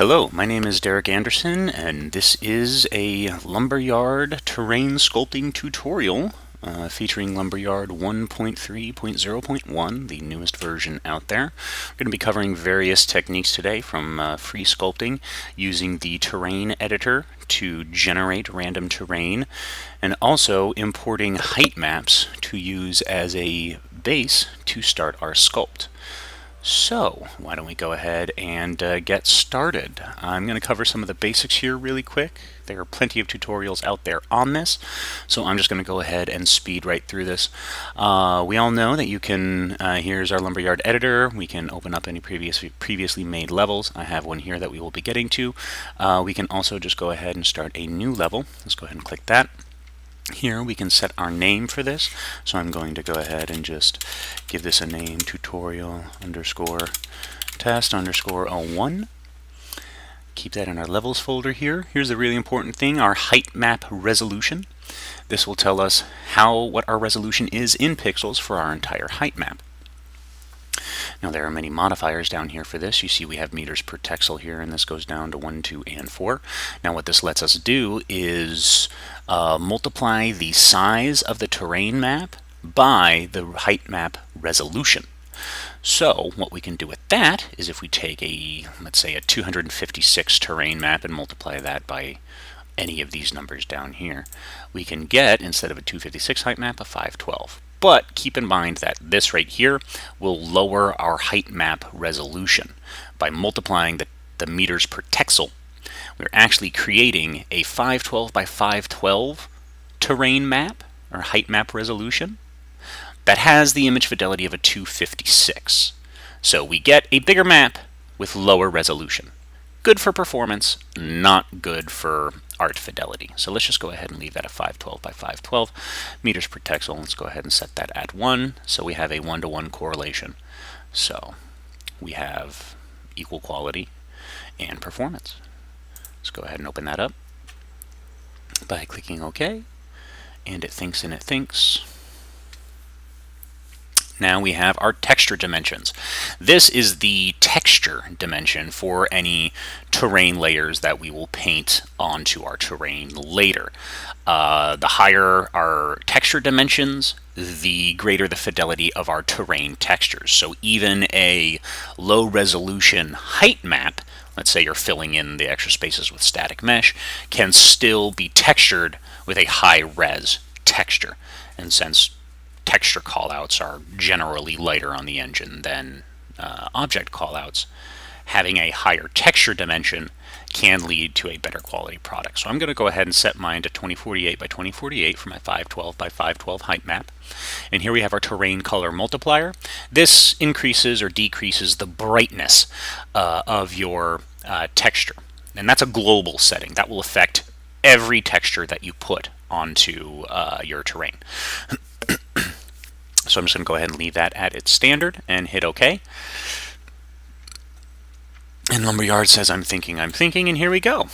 Hello, my name is Derek Anderson, and this is a Lumberyard terrain sculpting tutorial featuring Lumberyard 1.3.0.1, the newest version out there. We're going to be covering various techniques today, from free sculpting using the terrain editor to generate random terrain, and also importing height maps to use as a base to start our sculpt. So, why don't we go ahead and get started. I'm going to cover some of the basics here really quick. There are plenty of tutorials out there on this, so I'm just going to go ahead and speed right through this. We all know that you can, here's our Lumberyard editor. We can open up any previously made levels. I have one here that we will be getting to. We can also just go ahead and start a new level. Let's go ahead and click that. Here we can set our name for this, so I'm going to go ahead and just give this a name, tutorial underscore test underscore 01. Keep that in our levels folder here. Here's the really important thing, our height map resolution. This will tell us what our resolution is in pixels for our entire height map. Now there are many modifiers down here for this. You see we have meters per texel here, and this goes down to 1, 2, and 4. Now what this lets us do is multiply the size of the terrain map by the height map resolution. So what we can do with that is if we take let's say a 256 terrain map and multiply that by any of these numbers down here, we can get, instead of a 256 height map, a 512. But keep in mind that this right here will lower our height map resolution. By multiplying the meters per texel, we're actually creating a 512 by 512 terrain map, or height map resolution, that has the image fidelity of a 256. So we get a bigger map with lower resolution. Good for performance, not good for art fidelity. So let's just go ahead and leave that at 512 by 512 meters per texel. Let's go ahead and set that at 1, so we have a 1-to-1 correlation. So we have equal quality and performance. Let's go ahead and open that up by clicking OK, and it thinks and it thinks. Now we have our texture dimensions. This is the texture dimension for any terrain layers that we will paint onto our terrain later. The higher our texture dimensions, the greater the fidelity of our terrain textures. So even a low resolution height map, let's say you're filling in the extra spaces with static mesh, can still be textured with a high res texture. And since texture callouts are generally lighter on the engine than object callouts, having a higher texture dimension can lead to a better quality product. So I'm going to go ahead and set mine to 2048 by 2048 for my 512 by 512 height map. And here we have our terrain color multiplier. This increases or decreases the brightness of your texture. And that's a global setting. That will affect every texture that you put onto your terrain. So I'm just going to go ahead and leave that at its standard and hit OK. And Lumberyard says I'm thinking, and here we go.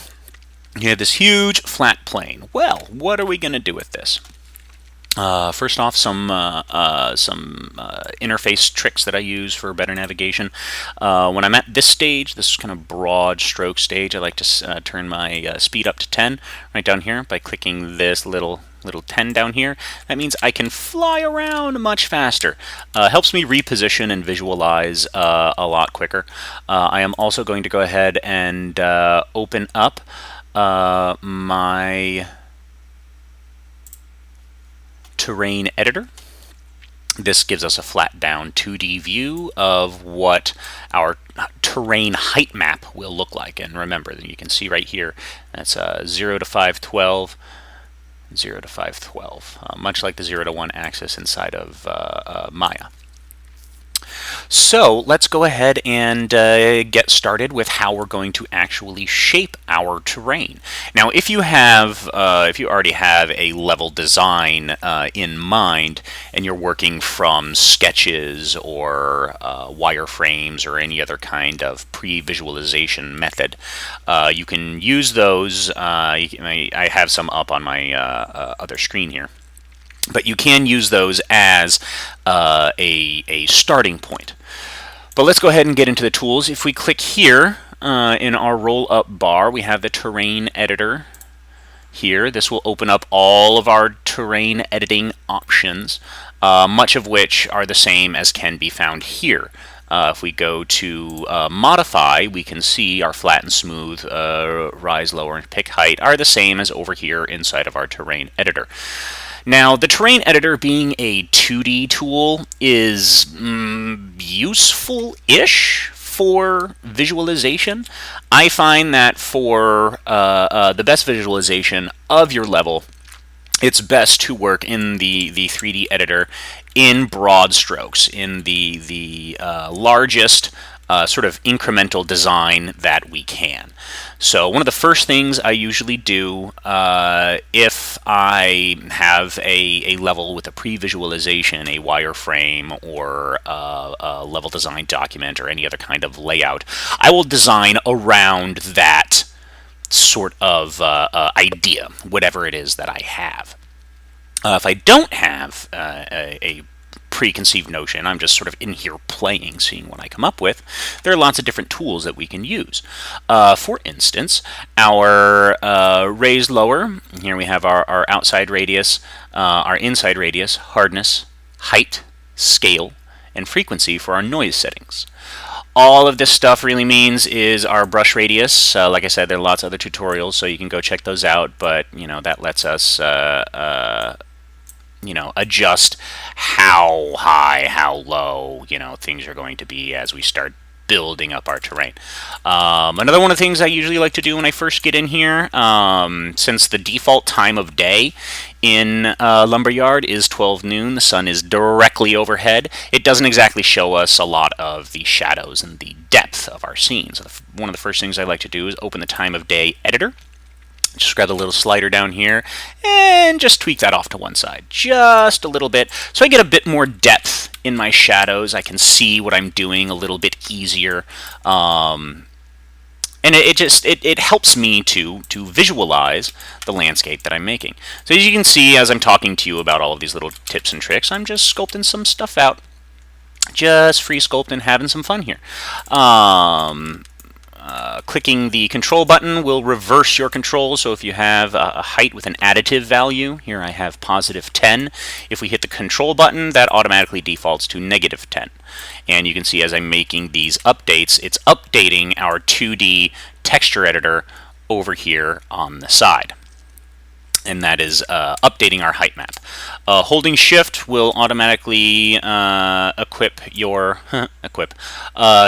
You have this huge flat plane. Well, what are we going to do with this? First off, some interface tricks that I use for better navigation. When I'm at this stage, this kind of broad stroke stage, I like to turn my speed up to 10 right down here by clicking this little 10 down here. That means I can fly around much faster. Helps me reposition and visualize a lot quicker. I am also going to go ahead and open up my terrain editor. This gives us a flat down 2D view of what our terrain height map will look like. And remember, you can see right here, that's 0 to 512, 0 to 512, much like the 0 to 1 axis inside of Maya. So let's go ahead and get started with how we're going to actually shape our terrain. Now, if you already have a level design in mind, and you're working from sketches or wireframes or any other kind of pre-visualization method, you can use those. I have some up on my other screen here. But you can use those as a starting point. But let's go ahead and get into the tools. If we click here, in our roll-up bar, we have the terrain editor here. This will open up all of our terrain editing options, much of which are the same as can be found here. If we go to modify, we can see our flat and smooth, rise, lower, and pick height are the same as over here inside of our terrain editor. Now, the terrain editor being a 2D tool is useful-ish for visualization. I find that for the best visualization of your level, it's best to work in the 3D editor in broad strokes, in the largest sort of incremental design that we can. So one of the first things I usually do if I have a level with a pre-visualization, a wireframe, or a level design document, or any other kind of layout, I will design around that sort of idea, whatever it is that I have. If I don't have a preconceived notion, I'm just sort of in here playing, seeing what I come up with, there are lots of different tools that we can use. For instance, our raise lower, here we have our outside radius, our inside radius, hardness, height, scale, and frequency for our noise settings. All of this stuff really means is our brush radius. Like I said, there are lots of other tutorials, so you can go check those out, but that lets us adjust how high, how low, things are going to be as we start building up our terrain. Another one of the things I usually like to do when I first get in here, since the default time of day in Lumberyard is 12 noon, the sun is directly overhead, it doesn't exactly show us a lot of the shadows and the depth of our scenes. One of the first things I like to do is open the time of day editor. Just grab the little slider down here and just tweak that off to one side just a little bit so I get a bit more depth in my shadows. I can see what I'm doing a little bit easier, and it helps me to visualize the landscape that I'm making. So as you can see, as I'm talking to you about all of these little tips and tricks, I'm just sculpting some stuff out, just free sculpting, having some fun here. Clicking the control button will reverse your control, so if you have a height with an additive value, here I have positive 10, if we hit the control button, that automatically defaults to negative 10. And you can see as I'm making these updates, it's updating our 2D texture editor over here on the side. And that is updating our height map. Holding shift will automatically equip your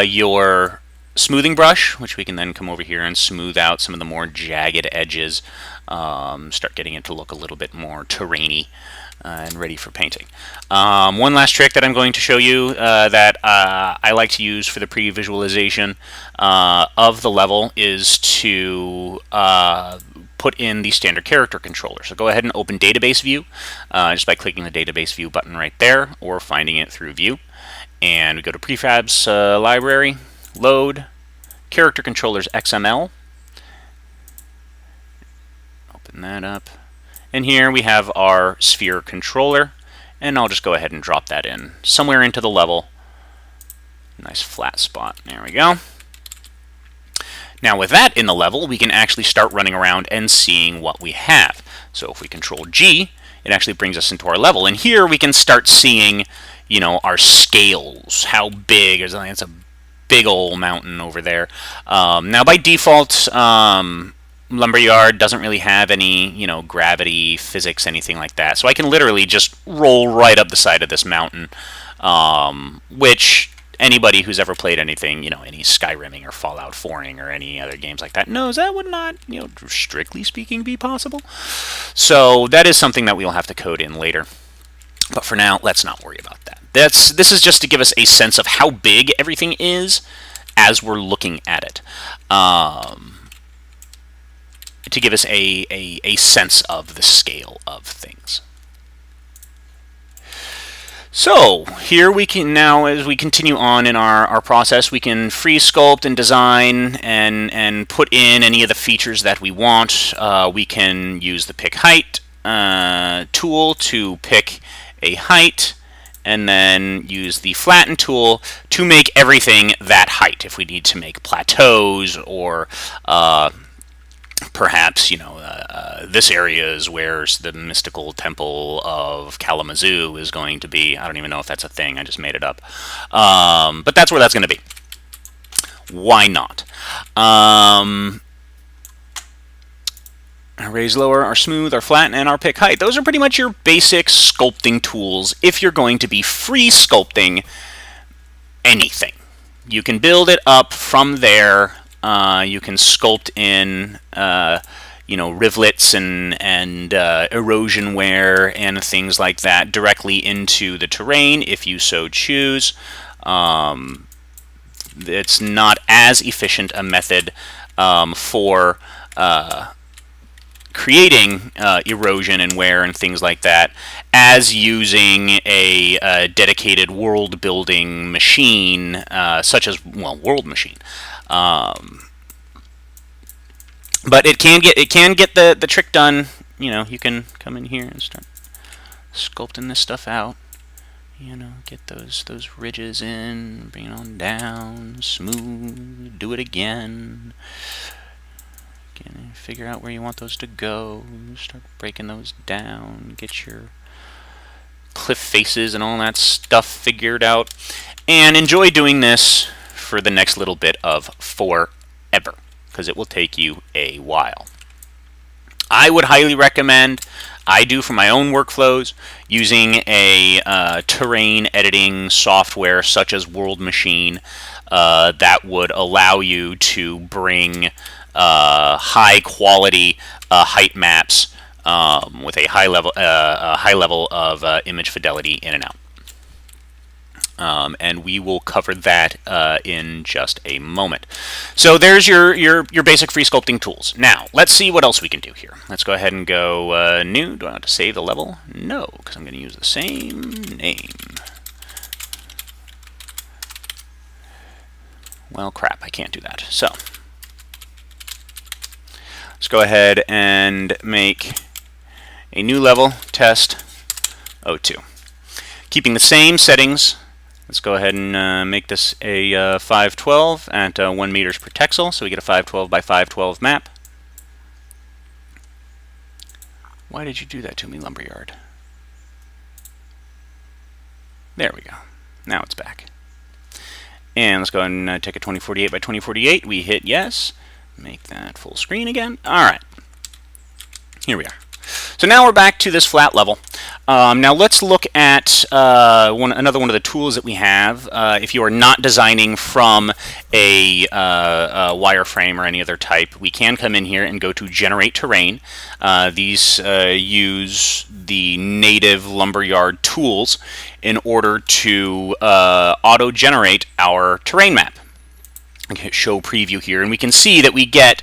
your smoothing brush, which we can then come over here and smooth out some of the more jagged edges, start getting it to look a little bit more terrainy and ready for painting. One last trick that I'm going to show you that I like to use for the pre-visualization of the level is to put in the standard character controller. So go ahead and open database view just by clicking the database view button right there, or finding it through view. And we go to prefabs library, load, character controllers XML. Open that up. And here we have our sphere controller. And I'll just go ahead and drop that in somewhere into the level. Nice flat spot. There we go. Now with that in the level, we can actually start running around and seeing what we have. So if we control G, it actually brings us into our level. And here we can start seeing, our scales, how big, or something. It's a big old mountain over there. Now by default, Lumberyard doesn't really have any, gravity, physics, anything like that. So I can literally just roll right up the side of this mountain, which anybody who's ever played anything, any Skyrimming or Fallout 4ing or any other games like that knows that would not, strictly speaking, be possible. So that is something that we'll have to code in later. But for now, let's not worry about that. This is just to give us a sense of how big everything is as we're looking at it. To give us a sense of the scale of things. So here we can now, as we continue on in our process, we can free sculpt and design and put in any of the features that we want. We can use the pick height tool to pick a height and then use the flatten tool to make everything that height. If we need to make plateaus or perhaps, this area is where the mystical temple of Kalamazoo is going to be. I don't even know if that's a thing. I just made it up. But that's where that's going to be. Why not? Our raise lower, our smooth, our flatten, and our pick height. Those are pretty much your basic sculpting tools if you're going to be free sculpting anything. You can build it up from there. You can sculpt in, rivulets and erosion wear and things like that directly into the terrain if you so choose. It's not as efficient a method for creating erosion and wear and things like that as using a dedicated world building machine such as, World Machine. But it can get the trick done. You can come in here and start sculpting this stuff out. Get those ridges in, bring it on down, smooth, do it again. Figure out where you want those to go, start breaking those down, get your cliff faces and all that stuff figured out, and enjoy doing this for the next little bit of forever, because it will take you a while. I would highly recommend, I do for my own workflows, using a terrain editing software such as World Machine that would allow you to bring high quality height maps with a high level of image fidelity in and out. And we will cover that in just a moment. So there's your basic free sculpting tools. Now, let's see what else we can do here. Let's go ahead and go new. Do I have to save the level? No, because I'm going to use the same name. Well, crap, I can't do that. So let's go ahead and make a new level, test 02. Keeping the same settings, let's go ahead and make this a 512 at 1 meters per pixel, so we get a 512 by 512 map. Why did you do that to me, Lumberyard? There we go. Now it's back. And let's go ahead and take a 2048 by 2048. We hit yes. Make that full screen again. Alright. Here we are. So now we're back to this flat level. Now let's look at another one of the tools that we have. If you are not designing from a wireframe or any other type, we can come in here and go to Generate Terrain. These use the native Lumberyard tools in order to auto-generate our terrain map. Okay, show preview here, and we can see that we get,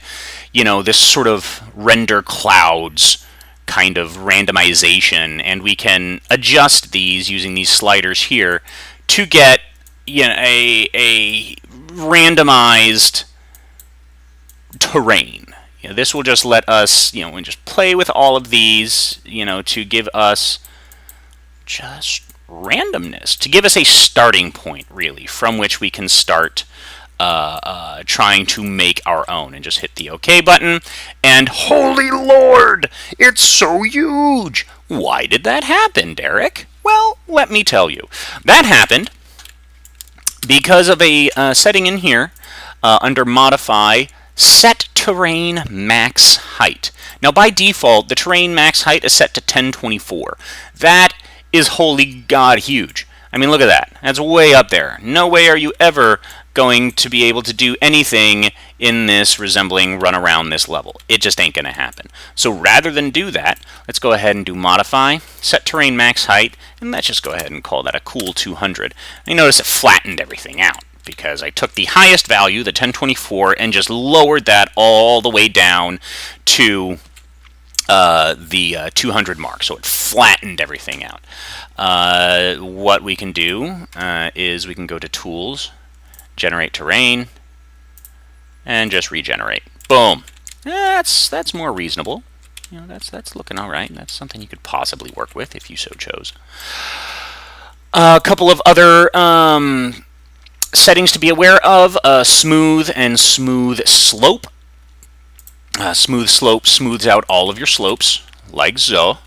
this sort of render clouds kind of randomization, and we can adjust these using these sliders here to get, a randomized terrain. This will just let us, we just play with all of these, to give us just randomness, to give us a starting point, really, from which we can start trying to make our own. And just hit the OK button, and holy Lord, it's so huge! Why did that happen, Derek? Well, let me tell you. That happened because of a setting in here under Modify, Set Terrain Max Height. Now, by default, the terrain max height is set to 1024. That is holy God huge. I mean, look at that. That's way up there. No way are you ever going to be able to do anything in this resembling run around this level. It just ain't going to happen. So rather than do that, let's go ahead and do Modify, Set Terrain Max Height, and let's just go ahead and call that a cool 200. I notice it flattened everything out because I took the highest value, the 1024, and just lowered that all the way down to the 200 mark, so it flattened everything out. What we can do is we can go to Tools, Generate Terrain, and just regenerate. Boom. That's more reasonable. That's looking all right. That's something you could possibly work with if you so chose. A couple of other settings to be aware of: smooth and smooth slope. Smooth slope smooths out all of your slopes, like so,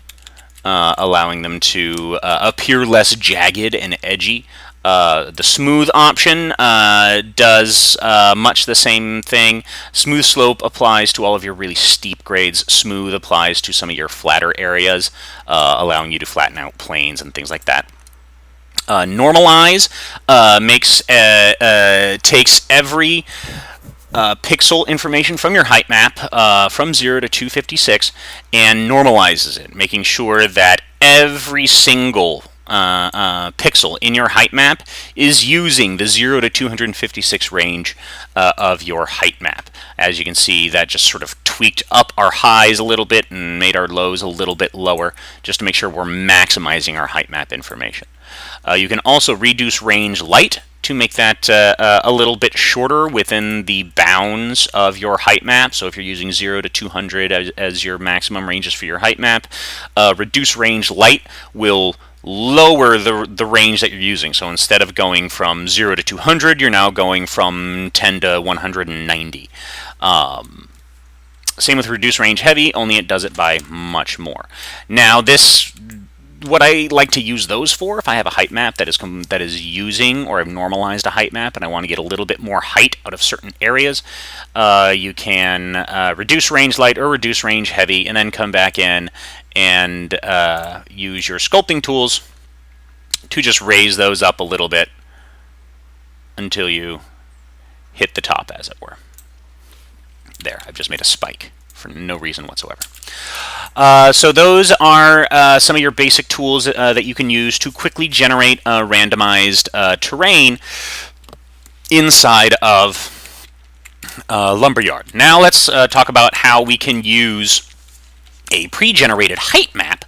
allowing them to appear less jagged and edgy. The smooth option does much the same thing. Smooth slope applies to all of your really steep grades. Smooth applies to some of your flatter areas, allowing you to flatten out planes and things like that. Normalize takes every pixel information from your height map from 0 to 256 and normalizes it, making sure that every single pixel in your height map is using the 0 to 256 range of your height map. As you can see, that just sort of tweaked up our highs a little bit and made our lows a little bit lower, just to make sure we're maximizing our height map information. You can also reduce range light to make that a little bit shorter within the bounds of your height map. So if you're using 0 to 200 as your maximum ranges for your height map, reduce range light will lower the range that you're using. So instead of going from 0 to 200, you're now going from 10 to 190. Same with reduce range heavy, only it does it by much more. Now what I like to use those for, if I have a height map that is using, or I've normalized a height map and I want to get a little bit more height out of certain areas, you can reduce range light or reduce range heavy, and then come back in and use your sculpting tools to just raise those up a little bit until you hit the top, as it were. There, I've just made a spike for no reason whatsoever. So those are some of your basic tools that you can use to quickly generate randomized terrain inside of Lumberyard. Now let's talk about how we can use a pre-generated height map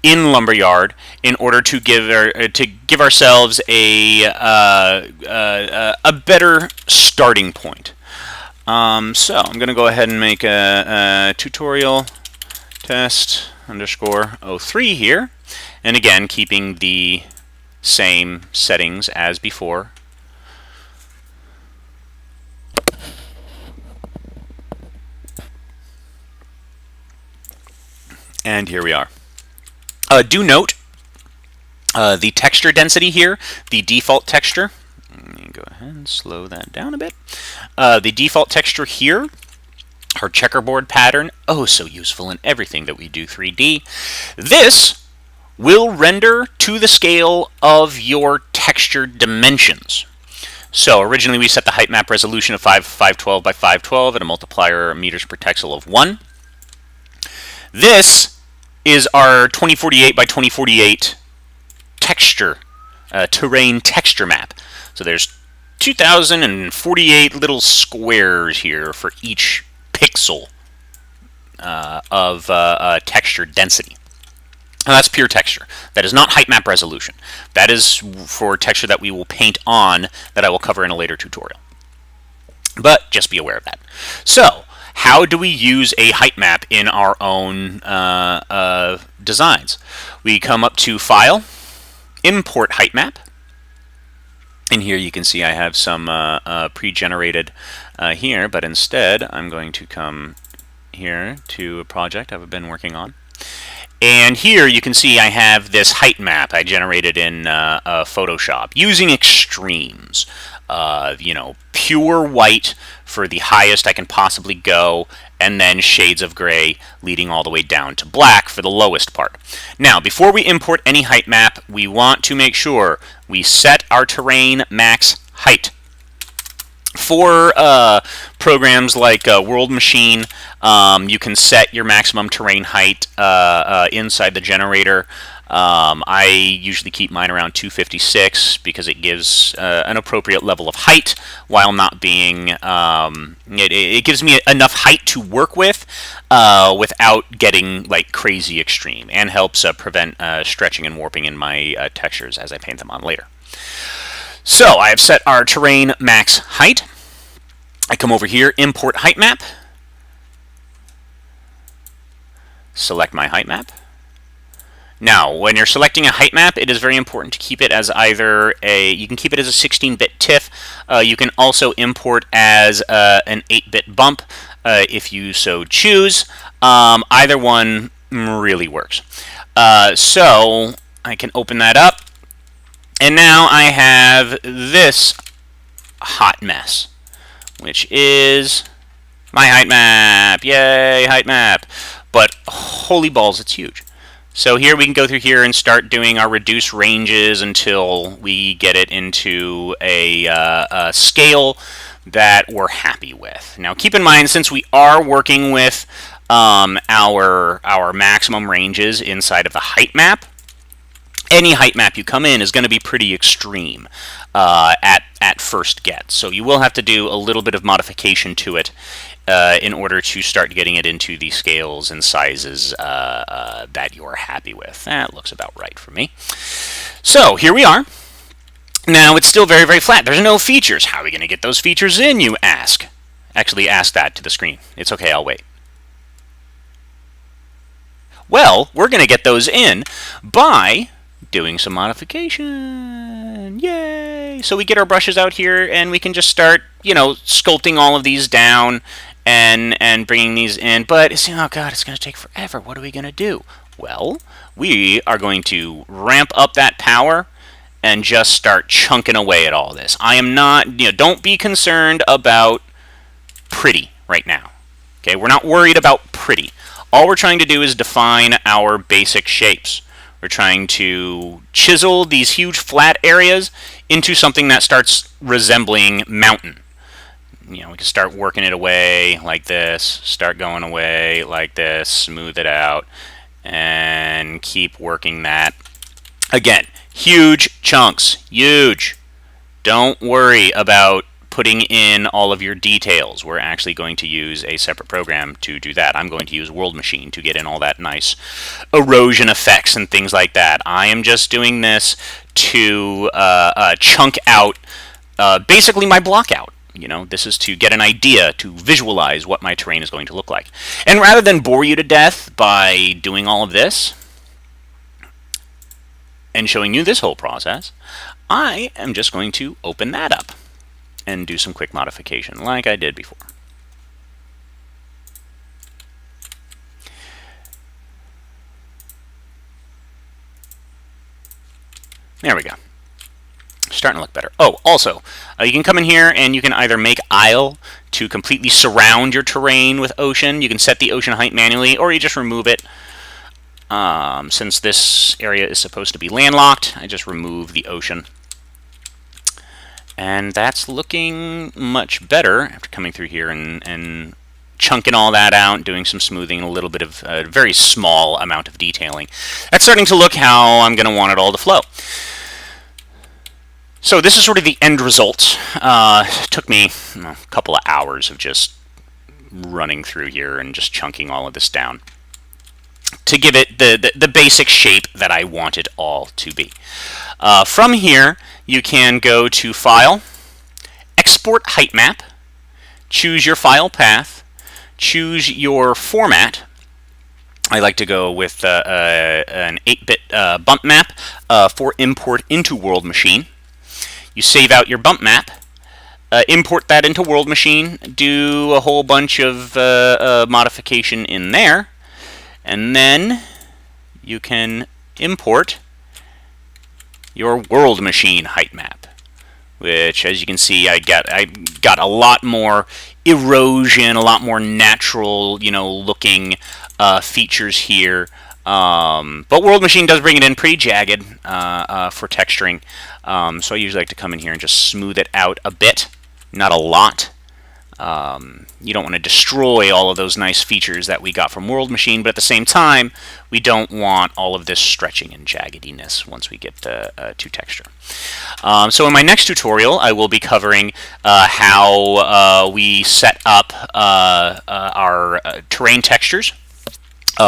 in Lumberyard in order to give ourselves a better starting point. So I'm going to go ahead and make a tutorial test underscore 03 here, and again keeping the same settings as before. And here we are. Do note the texture density here, the default texture. Let me go ahead and slow that down a bit. The default texture here, our checkerboard pattern, oh so useful in everything that we do 3D. This will render to the scale of your texture dimensions. So originally we set the height map resolution of 512 by 512 and a multiplier meters per pixel of 1. This is our 2048 by 2048 texture, terrain texture map. So there's 2048 little squares here for each pixel of texture density. Now that's pure texture. That is not height map resolution. That is for texture that we will paint on, that I will cover in a later tutorial. But just be aware of that. So how do we use a height map in our own designs? We come up to File, Import Height Map. And here you can see I have some pre-generated here, but instead I'm going to come here to a project I've been working on. And here you can see I have this height map I generated in Photoshop using extremes. You know, pure white for the highest I can possibly go, and then shades of gray leading all the way down to black for the lowest part. Now, before we import any height map, we want to make sure we set our terrain max height. For programs like World Machine, you can set your maximum terrain height inside the generator. I usually keep mine around 256 because it gives an appropriate level of height while not being, it gives me enough height to work with without getting like crazy extreme, and helps prevent stretching and warping in my textures as I paint them on later. So I have set our terrain max height. I come over here, import height map, select my height map, Now, when you're selecting a height map, it is very important to keep it as either you can keep it as a 16-bit TIFF. You can also import as an 8-bit bump if you so choose. Either one really works. So I can open that up, and now I have this hot mess, which is my height map. Yay, height map. But holy balls, it's huge. So here we can go through here and start doing our reduce ranges until we get it into a scale that we're happy with. Now keep in mind, since we are working with our maximum ranges inside of the height map, any height map you come in is going to be pretty extreme at first get. So you will have to do a little bit of modification to it in order to start getting it into the scales and sizes that you're happy with. That looks about right for me. So here we are. Now it's still very, very flat. There's no features. How are we going to get those features in, you ask? Actually, ask that to the screen. It's okay, I'll wait. Well, we're going to get those in by doing some modification. Yay! So we get our brushes out here and we can just start, sculpting all of these down and bringing these in. But, oh God, it's going to take forever. What are we going to do? Well, we are going to ramp up that power and just start chunking away at all this. I am not, don't be concerned about pretty right now. Okay, we're not worried about pretty. All we're trying to do is define our basic shapes. We're trying to chisel these huge flat areas into something that starts resembling mountain. We can start working it away like this, start going away like this, smooth it out, and keep working that. Again, huge chunks, huge. Don't worry about putting in all of your details. We're actually going to use a separate program to do that. I'm going to use World Machine to get in all that nice erosion effects and things like that. I am just doing this to chunk out basically my block out. This is to get an idea, to visualize what my terrain is going to look like. And rather than bore you to death by doing all of this and showing you this whole process, I am just going to open that up and do some quick modification like I did before. There we go. Starting to look better. Oh, also, you can come in here and you can either make Isle to completely surround your terrain with ocean. You can set the ocean height manually, or you just remove it. Since this area is supposed to be landlocked, I just remove the ocean. And that's looking much better after coming through here and chunking all that out, doing some smoothing, a little bit of a very small amount of detailing. That's starting to look how I'm going to want it all to flow. So this is sort of the end result. It took me a couple of hours of just running through here and just chunking all of this down to give it the basic shape that I want it all to be. From here, you can go to File, Export Height Map, choose your file path, choose your format. I like to go with an 8-bit bump map for import into World Machine. You save out your bump map, import that into World Machine, do a whole bunch of modification in there, and then you can import your World Machine height map, which, as you can see, I got a lot more erosion, a lot more natural, looking features here. But World Machine does bring it in pretty jagged for texturing, so I usually like to come in here and just smooth it out a bit, not a lot. You don't want to destroy all of those nice features that we got from World Machine, but at the same time, we don't want all of this stretching and jaggediness once we get to texture. So in my next tutorial, I will be covering how we set up our terrain textures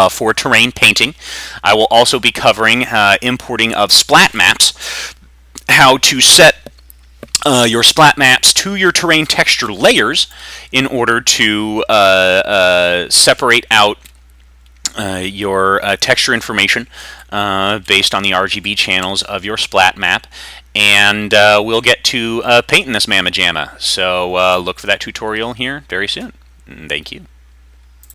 for terrain painting. I will also be covering importing of splat maps, how to set your splat maps to your terrain texture layers in order to separate out your texture information based on the RGB channels of your splat map. And we'll get to painting this mamma jamma. So look for that tutorial here very soon. Thank you.